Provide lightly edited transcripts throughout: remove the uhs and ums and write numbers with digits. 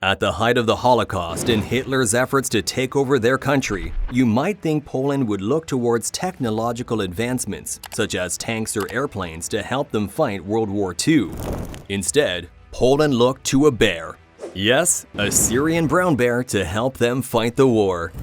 At the height of the Holocaust and Hitler's efforts to take over their country, you might think Poland would look towards technological advancements, such as tanks or airplanes, to help them fight World War II. Instead, Poland looked to a bear. Yes, a Syrian brown bear to help them fight the war.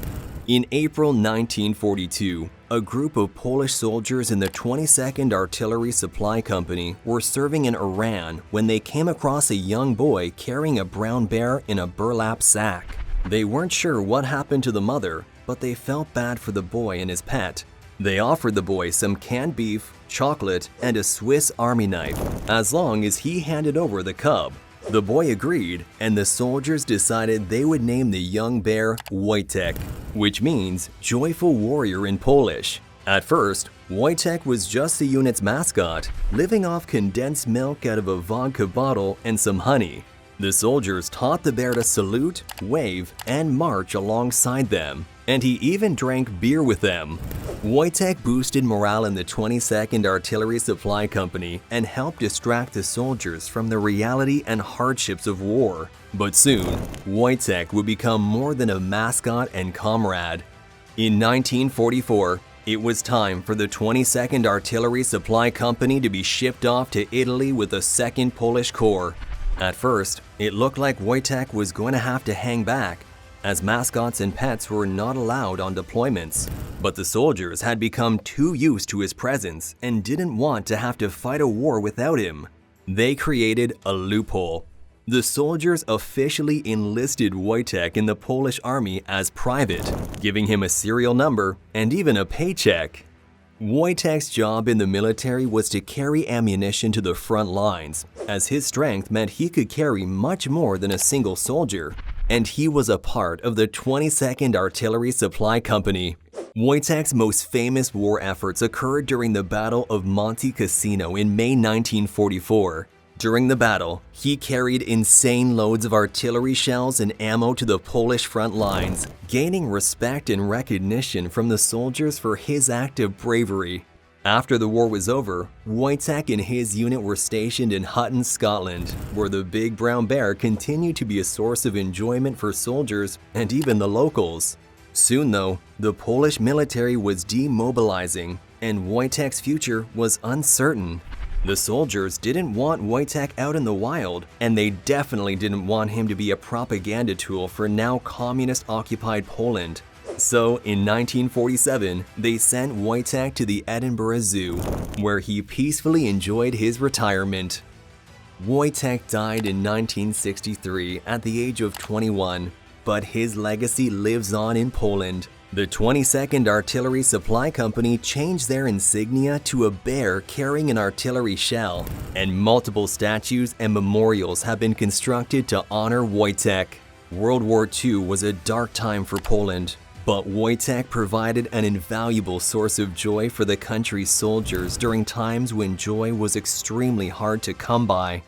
In April 1942, a group of Polish soldiers in the 22nd Artillery Supply Company were serving in Iran when they came across a young boy carrying a brown bear in a burlap sack. They weren't sure what happened to the mother, but they felt bad for the boy and his pet. They offered the boy some canned beef, chocolate, and a Swiss Army knife, as long as he handed over the cub. The boy agreed, and the soldiers decided they would name the young bear Wotjek, which means joyful warrior in Polish. At first, Wotjek was just the unit's mascot, living off condensed milk out of a vodka bottle and some honey. The soldiers taught the bear to salute, wave, and march alongside them, and he even drank beer with them. Wotjek boosted morale in the 22nd Artillery Supply Company and helped distract the soldiers from the reality and hardships of war. But soon, Wotjek would become more than a mascot and comrade. In 1944, it was time for the 22nd Artillery Supply Company to be shipped off to Italy with a 2nd Polish Corps. At first, it looked like Wotjek was going to have to hang back, as mascots and pets were not allowed on deployments. But the soldiers had become too used to his presence and didn't want to have to fight a war without him. They created a loophole. The soldiers officially enlisted Wotjek in the Polish army as private, giving him a serial number and even a paycheck. Wojtek's job in the military was to carry ammunition to the front lines, as his strength meant he could carry much more than a single soldier, and he was a part of the 22nd Artillery Supply Company. Wojtek's most famous war efforts occurred during the Battle of Monte Cassino in May 1944. During the battle, he carried insane loads of artillery shells and ammo to the Polish front lines, gaining respect and recognition from the soldiers for his act of bravery. After the war was over, Wojtek and his unit were stationed in Hutton, Scotland, where the big brown bear continued to be a source of enjoyment for soldiers and even the locals. Soon though, the Polish military was demobilizing, and Wojtek's future was uncertain. The soldiers didn't want Wojtek out in the wild, and they definitely didn't want him to be a propaganda tool for now communist-occupied Poland. So, in 1947, they sent Wojtek to the Edinburgh Zoo, where he peacefully enjoyed his retirement. Wojtek died in 1963 at the age of 21, but his legacy lives on in Poland. The 22nd Artillery Supply Company changed their insignia to a bear carrying an artillery shell, and multiple statues and memorials have been constructed to honor Wojtek. World War II was a dark time for Poland, but Wojtek provided an invaluable source of joy for the country's soldiers during times when joy was extremely hard to come by.